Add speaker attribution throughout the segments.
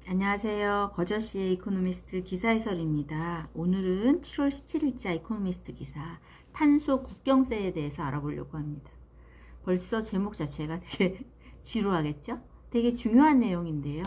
Speaker 1: 안녕하세요. 거저씨의 이코노미스트 기사 해설입니다. 오늘은 7월 17일자 이코노미스트 기사 탄소 국경세에 대해서 알아보려고 합니다. 벌써 제목 자체가 되게 지루하겠죠? 되게 중요한 내용인데요.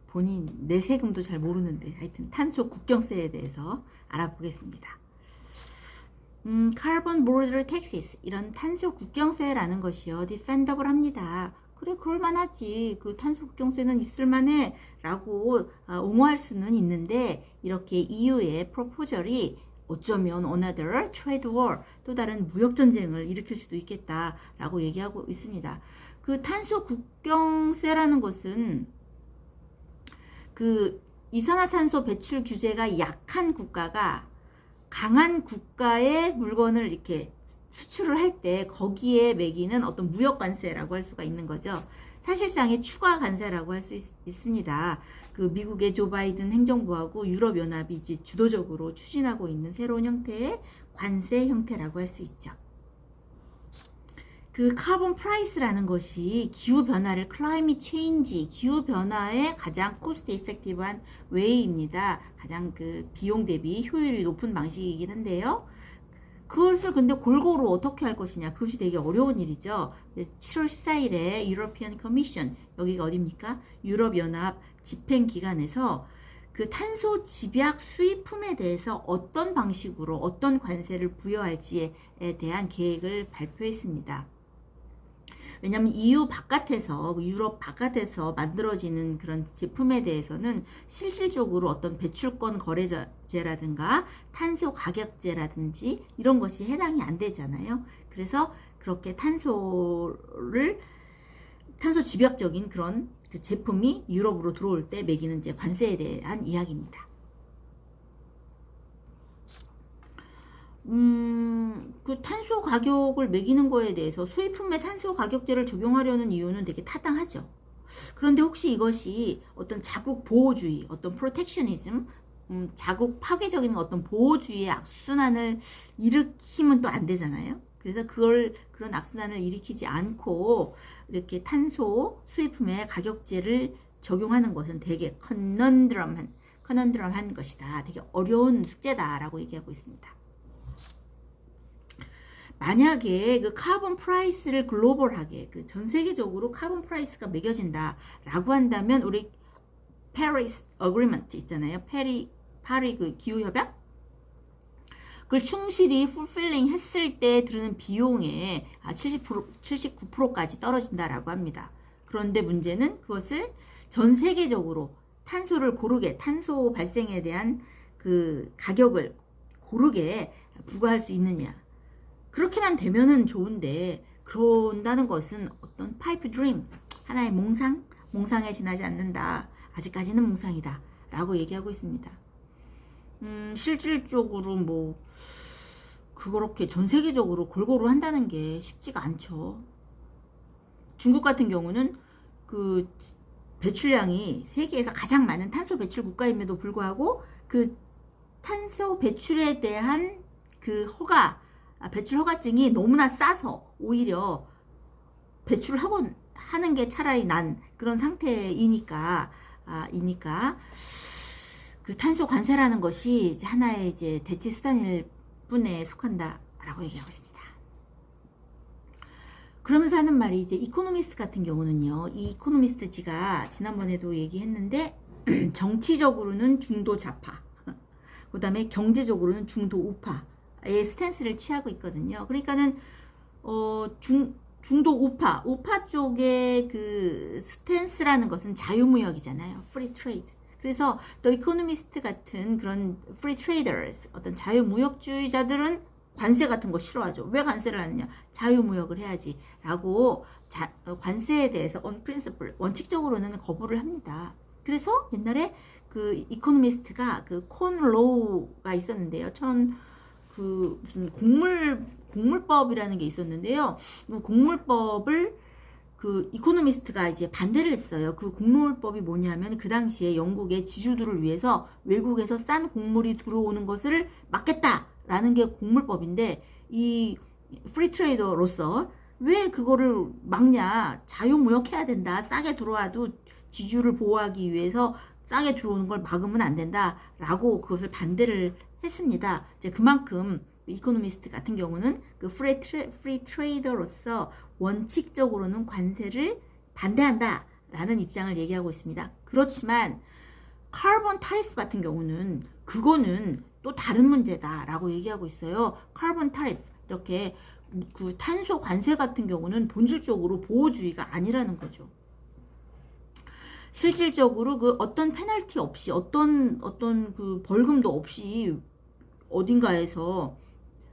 Speaker 1: 본인 내세금도 잘 모르는데 하여튼 탄소 국경세에 대해서 알아보겠습니다. Carbon Border Taxes, 이런 탄소 국경세라는 것이요, defendable 합니다. 그래, 그럴만하지. 그 탄소 국경세는 있을만해 라고 옹호할 수는 있는데, 이렇게 EU의 프로포절이 어쩌면 another trade war, 또 다른 무역전쟁을 일으킬 수도 있겠다 라고 얘기하고 있습니다. 그 탄소 국경세라는 것은 그 이산화탄소 배출 규제가 약한 국가가 강한 국가의 물건을 이렇게 수출을 할 때 거기에 매기는 어떤 무역 관세라고 할 수가 있는 거죠. 사실상의 추가 관세라고 할 수 있습니다. 그 미국의 조 바이든 행정부하고 유럽연합이 이제 주도적으로 추진하고 있는 새로운 형태의 관세 형태라고 할 수 있죠. 그 카본 프라이스라는 것이 기후 변화를 클라이밋 체인지, 기후 변화의 가장 코스트 이펙티브한 웨이입니다. 가장 그 비용 대비 효율이 높은 방식이긴 한데요. 그것을 근데 골고루 어떻게 할 것이냐, 그것이 되게 어려운 일이죠. 7월 14일에 유러피언 커미션, 여기가 어디입니까? 유럽연합 집행기관에서 그 탄소 집약 수입품에 대해서 어떤 방식으로 어떤 관세를 부여할지에 대한 계획을 발표했습니다. 왜냐하면 EU 바깥에서, 유럽 바깥에서 만들어지는 그런 제품에 대해서는 실질적으로 어떤 배출권 거래제라든가 탄소 가격제라든지 이런 것이 해당이 안 되잖아요. 그래서 그렇게 탄소 집약적인 그런 그 제품이 유럽으로 들어올 때 매기는 이제 관세에 대한 이야기입니다. 그 탄소 가격을 매기는 거에 대해서 수입품에 탄소 가격제를 적용하려는 이유는 되게 타당하죠. 그런데 혹시 이것이 어떤 자국 보호주의, 어떤 프로텍셔니즘, 자국 파괴적인 어떤 보호주의의 악순환을 일으키면 또 안 되잖아요. 그래서 그런 악순환을 일으키지 않고 이렇게 탄소 수입품에 가격제를 적용하는 것은 되게 커넌드럼한 것이다. 되게 어려운 숙제다라고 얘기하고 있습니다. 만약에 그 카본 프라이스를 글로벌하게, 그 전 세계적으로 카본 프라이스가 매겨진다라고 한다면, 우리 페리스 어그리먼트 있잖아요. 파리 그 기후 협약, 그걸 충실히 풀필링 했을 때 드는 비용의 79%까지 떨어진다라고 합니다. 그런데 문제는 그것을 전 세계적으로 탄소를 고르게, 탄소 발생에 대한 그 가격을 고르게 부과할 수 있느냐. 그렇게만 되면은 좋은데, 그런다는 것은 어떤 파이프 드림, 하나의 몽상에 지나지 않는다. 아직까지는 몽상이다 라고 얘기하고 있습니다. 실질적으로 뭐 그렇게 전 세계적으로 골고루 한다는 게 쉽지가 않죠. 중국 같은 경우는 그 배출량이 세계에서 가장 많은 탄소 배출 국가임에도 불구하고 그 탄소 배출에 대한 그 배출 허가증이 너무나 싸서 오히려 배출을 하는 게 차라리 난 그런 상태이니까, 그 탄소 관세라는 것이 이제 하나의 이제 대체 수단일 뿐에 속한다라고 얘기하고 있습니다. 그러면서 하는 말이, 이제 이코노미스트 같은 경우는요, 이 이코노미스트지가 지난번에도 얘기했는데 정치적으로는 중도 좌파, 그 다음에 경제적으로는 중도 우파의 스탠스를 취하고 있거든요. 그러니까는 중도 우파 쪽의 그 스탠스라는 것은 자유무역이잖아요. 프리 트레이드. 그래서 더 이코노미스트 같은 그런 프리 트레이더스, 어떤 자유무역주의자들은 관세 같은 거 싫어하죠. 왜 관세를 하느냐? 자유무역을 해야지 라고 관세에 대해서 on principle, 원칙적으로는 거부를 합니다. 그래서 옛날에 그 이코노미스트가 그 콘로우가 있었는데요. 무슨 곡물법이라는 게 있었는데요. 그 곡물법을 그 이코노미스트가 이제 반대를 했어요. 그 곡물법이 뭐냐면, 그 당시에 영국의 지주들을 위해서 외국에서 싼 곡물이 들어오는 것을 막겠다라는 게 곡물법인데, 이 프리트레이더로서 왜 그거를 막냐? 자유무역해야 된다. 싸게 들어와도 지주를 보호하기 위해서 땅에 들어오는 걸 막으면 안 된다라고 그것을 반대를 했습니다. 이제 그만큼 이코노미스트 같은 경우는 그 프리 트레이더로서 원칙적으로는 관세를 반대한다라는 입장을 얘기하고 있습니다. 그렇지만 카본 타리프 같은 경우는 그거는 또 다른 문제다라고 얘기하고 있어요. 카본 타리프 이렇게 그 탄소 관세 같은 경우는 본질적으로 보호주의가 아니라는 거죠. 실질적으로 그 어떤 페널티 없이 어떤 그 벌금도 없이 어딘가에서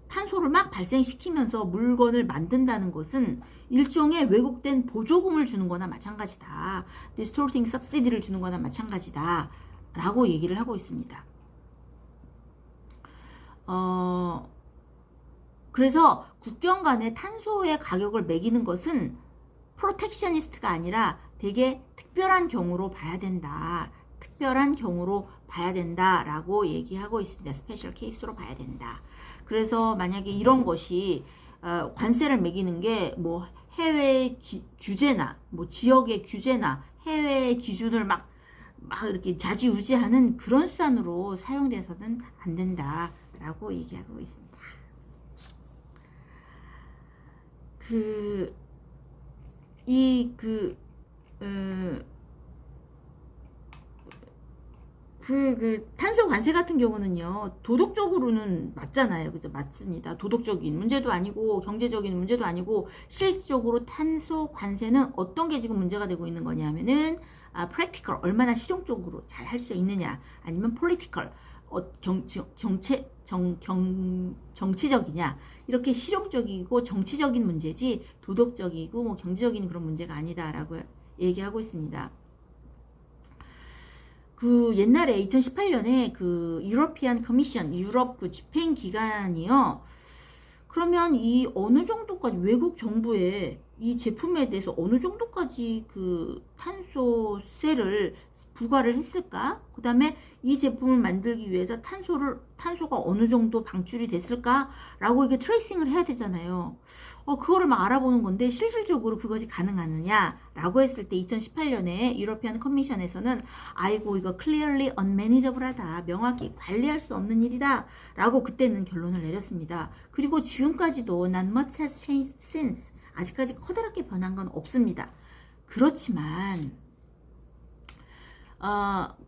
Speaker 1: 탄소를 막 발생시키면서 물건을 만든다는 것은 일종의 왜곡된 보조금을 주는 거나 마찬가지다. distorting subsidy를 주는 거나 마찬가지다. 라고 얘기를 하고 있습니다. 그래서 국경 간의 탄소의 가격을 매기는 것은 프로텍셔니스트가 아니라 되게 특별한 경우로 봐야 된다. 특별한 경우로 봐야 된다라고 얘기하고 있습니다. 스페셜 케이스로 봐야 된다. 그래서 만약에 이런 것이 관세를 매기는 게 뭐 해외 규제나 뭐 지역의 규제나 해외 기준을 막 이렇게 좌지우지하는 그런 수단으로 사용돼서는 안 된다라고 얘기하고 있습니다. 탄소 관세 같은 경우는요, 도덕적으로는 맞잖아요. 그죠? 맞습니다. 도덕적인 문제도 아니고, 경제적인 문제도 아니고, 실질적으로 탄소 관세는 어떤 게 지금 문제가 되고 있는 거냐면은, practical, 얼마나 실용적으로 잘 할 수 있느냐, 아니면 political, 정치적이냐, 이렇게 실용적이고 정치적인 문제지, 도덕적이고 뭐 경제적인 그런 문제가 아니다라고 얘기하고 있습니다. 그 옛날에 2018년에 그 유러피안 커미션, 유럽 그 집행 기관이요. 그러면 이 어느 정도까지 외국 정부에 이 제품에 대해서 어느 정도까지 그 탄소세를 부과를 했을까? 그 다음에 이 제품을 만들기 위해서 탄소가 어느 정도 방출이 됐을까라고 이게 트레이싱을 해야 되잖아요. 그거를 막 알아보는 건데 실질적으로 그것이 가능하느냐라고 했을 때 2018년에 유러피안 커미션에서는 아이고 이거 clearly unmanageable하다. 명확히 관리할 수 없는 일이다. 라고 그때는 결론을 내렸습니다. 그리고 지금까지도 not much has changed since. 아직까지 커다랗게 변한 건 없습니다. 그렇지만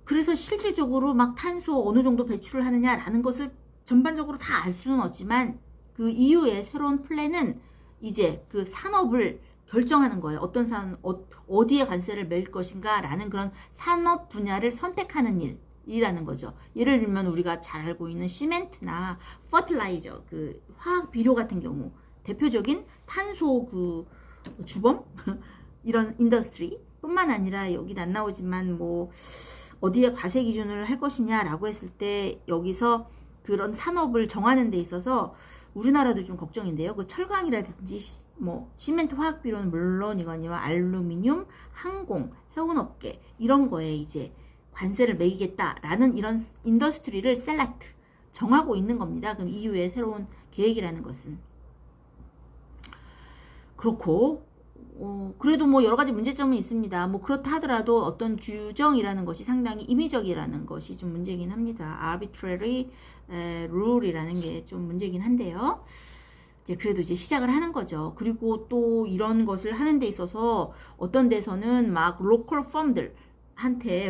Speaker 1: 그래서 실질적으로 막 탄소 어느 정도 배출을 하느냐라는 것을 전반적으로 다 알 수는 없지만 그 이후에 새로운 플랜은 이제 그 산업을 결정하는 거예요. 어디에 관세를 매일 것인가 라는 그런 산업 분야를 선택하는 일이라는 거죠. 예를 들면 우리가 잘 알고 있는 시멘트나 퍼틸라이저, 그 화학 비료 같은 경우 대표적인 탄소 그 주범 이런 인더스트리 뿐만 아니라 여기는 안 나오지만 뭐 어디에 과세 기준을 할 것이냐라고 했을 때 여기서 그런 산업을 정하는 데 있어서 우리나라도 좀 걱정인데요. 그 철강이라든지 뭐 시멘트 화학 비료는 물론이거니와 알루미늄, 항공, 해운업계 이런 거에 이제 관세를 매기겠다라는 이런 인더스트리를 셀렉트 정하고 있는 겁니다. 그럼 이후에 새로운 계획이라는 것은 그렇고 그래도 뭐 여러 가지 문제점은 있습니다. 뭐 그렇다 하더라도 어떤 규정이라는 것이 상당히 임의적이라는 것이 좀 문제긴 합니다. arbitrary rule이라는 게 좀 문제긴 한데요. 이제 그래도 이제 시작을 하는 거죠. 그리고 또 이런 것을 하는 데 있어서 어떤 데서는 막 로컬 펌한테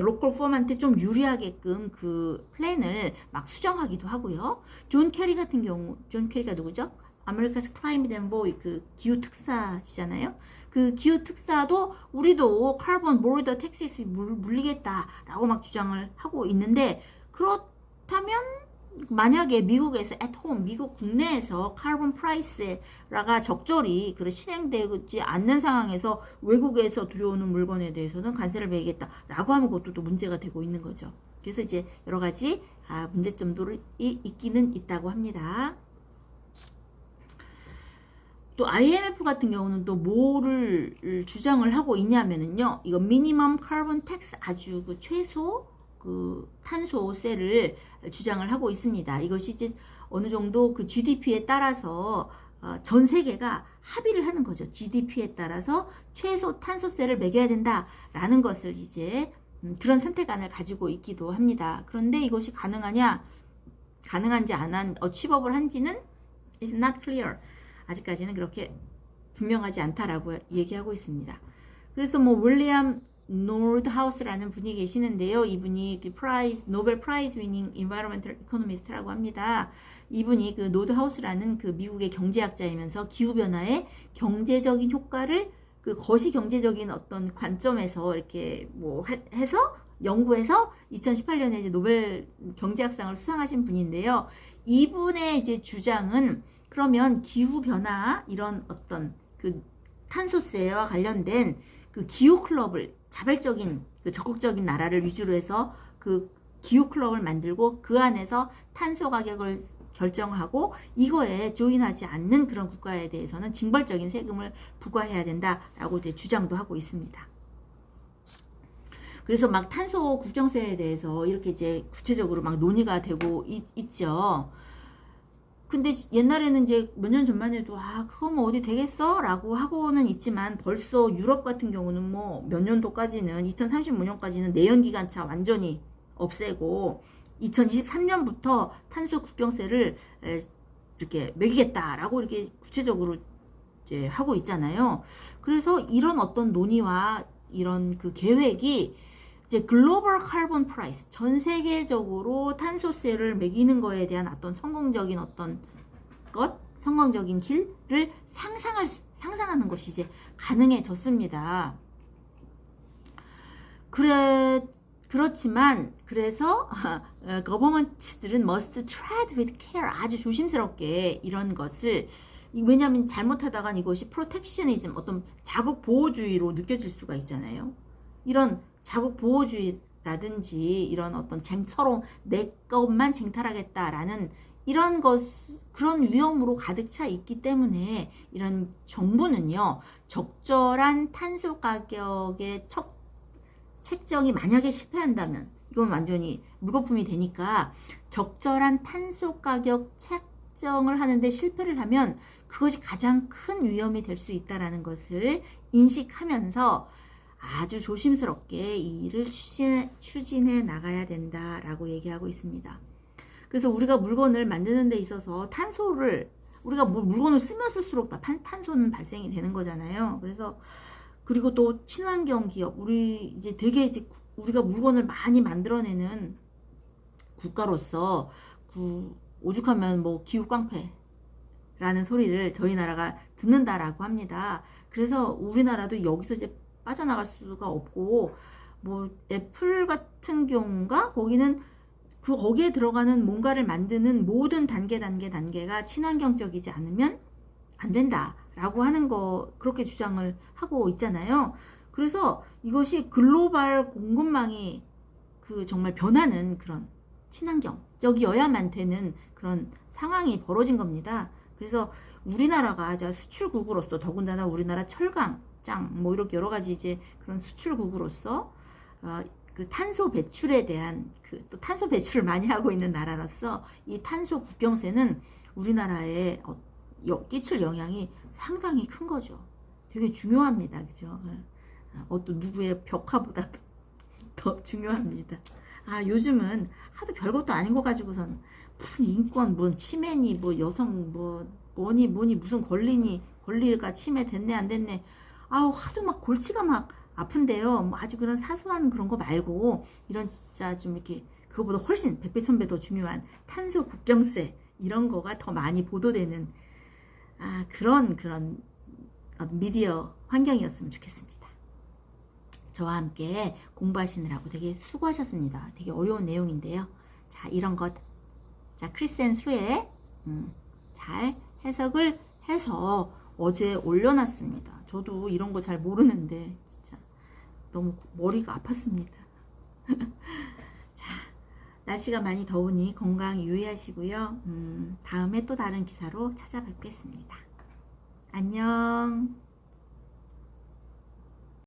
Speaker 1: 좀 유리하게끔 그 플랜을 막 수정하기도 하고요. 존 캐리 같은 경우, 존 캐리가 누구죠? 아메리카스 클라이밋 앤보이 그 기후 특사시잖아요. 그 기후 특사도 우리도 카본 보르더 텍사스 물리겠다라고 막 주장을 하고 있는데 그렇다면 만약에 미국에서 at home 미국 국내에서 카본 프라이스가 적절히 실행되지 않는 상황에서 외국에서 들여오는 물건에 대해서는 관세를 매기겠다라고 하면 그것도 또 문제가 되고 있는 거죠. 그래서 이제 여러 가지 문제점들이 있기는 있다고 합니다. 또 IMF 같은 경우는 또 뭐를 주장을 하고 있냐면은요, 이거 미니멈 카본 텍스 아주 그 최소 그 탄소세를 주장을 하고 있습니다. 이것이 이제 어느 정도 그 GDP에 따라서 전 세계가 합의를 하는 거죠. GDP에 따라서 최소 탄소세를 매겨야 된다라는 것을 이제 그런 선택안을 가지고 있기도 합니다. 그런데 이것이 가능하냐, 가능한지 안 한, 취법을 한지는 is not clear. 아직까지는 그렇게 분명하지 않다라고 얘기하고 있습니다. 그래서 뭐 윌리엄 노드하우스라는 분이 계시는데요. 이분이 그 노벨 프라이즈 위닝 인바이러먼털 이코노미스트라고 합니다. 이분이 그 노드하우스라는 그 미국의 경제학자이면서 기후변화의 경제적인 효과를 그 거시 경제적인 어떤 관점에서 이렇게 뭐 해서 연구해서 2018년에 이제 노벨 경제학상을 수상하신 분인데요. 이분의 이제 주장은 그러면 기후변화 이런 어떤 그 탄소세와 관련된 그 기후 클럽을 자발적인 그 적극적인 나라를 위주로 해서 그 기후 클럽을 만들고 그 안에서 탄소 가격을 결정하고 이거에 조인하지 않는 그런 국가에 대해서는 징벌적인 세금을 부과해야 된다라고 이제 주장도 하고 있습니다. 그래서 막 탄소 국경세에 대해서 이렇게 이제 구체적으로 막 논의가 되고 있죠. 근데 옛날에는 이제 몇 년 전만 해도 그거 뭐 어디 되겠어? 라고 하고는 있지만 벌써 유럽 같은 경우는 뭐 몇 년도까지는 2035년까지는 내연기관차 완전히 없애고 2023년부터 탄소 국경세를 이렇게 매기겠다라고 이렇게 구체적으로 이제 하고 있잖아요. 그래서 이런 어떤 논의와 이런 그 계획이 이제 글로벌 카본 프라이스, 전 세계적으로 탄소세를 매기는 거에 대한 어떤 성공적인 어떤 성공적인 길을 상상하는 것이 이제 가능해졌습니다. 그렇지만 그래서 government들은 must tread with care, 아주 조심스럽게 이런 것을, 왜냐하면 잘못하다간 이것이 프로텍셔니즘, 어떤 자국 보호주의로 느껴질 수가 있잖아요. 이런 자국 보호주의라든지 이런 어떤 서로 내 것만 쟁탈하겠다라는 이런 그런 위험으로 가득 차 있기 때문에 이런 정부는요, 적절한 탄소 가격의 책정이 만약에 실패한다면 이건 완전히 물거품이 되니까 적절한 탄소 가격 책정을 하는데 실패를 하면 그것이 가장 큰 위험이 될 수 있다는 것을 인식하면서 아주 조심스럽게 이 일을 추진해 나가야 된다라고 얘기하고 있습니다. 그래서 우리가 물건을 만드는 데 있어서 우리가 물건을 쓰면 쓸수록 탄소는 발생이 되는 거잖아요. 그래서 그리고 또 친환경 기업, 우리가 물건을 많이 만들어내는 국가로서 오죽하면 뭐 기후 깡패라는 소리를 저희 나라가 듣는다라고 합니다. 그래서 우리나라도 여기서 이제 빠져나갈 수가 없고, 뭐 애플 같은 경우가 거기에 들어가는 뭔가를 만드는 모든 단계가 친환경적이지 않으면 안 된다라고 하는 거, 그렇게 주장을 하고 있잖아요. 그래서 이것이 글로벌 공급망이 정말 변하는 그런 친환경적이어야만 되는 그런 상황이 벌어진 겁니다. 그래서 우리나라가 수출국으로서, 더군다나 우리나라 철강, 뭐 이렇게 여러 가지 이제 그런 수출국으로서 그 탄소 배출에 대한 또 탄소 배출을 많이 하고 있는 나라로서 이 탄소 국경세는 우리나라에 끼칠 영향이 상당히 큰 거죠. 되게 중요합니다. 그죠? 어떤 누구의 벽화보다 더 중요합니다. 요즘은 하도 별것도 아닌 거 가지고선 무슨 인권, 뭐 침해니, 뭐 여성, 뭐니 무슨 권리가 침해됐네 안 됐네. 하도 막 골치가 막 아픈데요. 뭐 아주 그런 사소한 그런 거 말고 이런 진짜 좀 이렇게 그거보다 훨씬 100배 1000배 더 중요한 탄소 국경세 이런 거가 더 많이 보도되는 그런 미디어 환경이었으면 좋겠습니다. 저와 함께 공부하시느라고 되게 수고하셨습니다. 되게 어려운 내용인데요. 자, 이런 것, 크리스앤 수에 잘 해석을 해서 어제 올려놨습니다. 저도 이런 거 잘 모르는데 진짜 너무 머리가 아팠습니다. 자, 날씨가 많이 더우니 건강 유의하시고요. 다음에 또 다른 기사로 찾아뵙겠습니다. 안녕.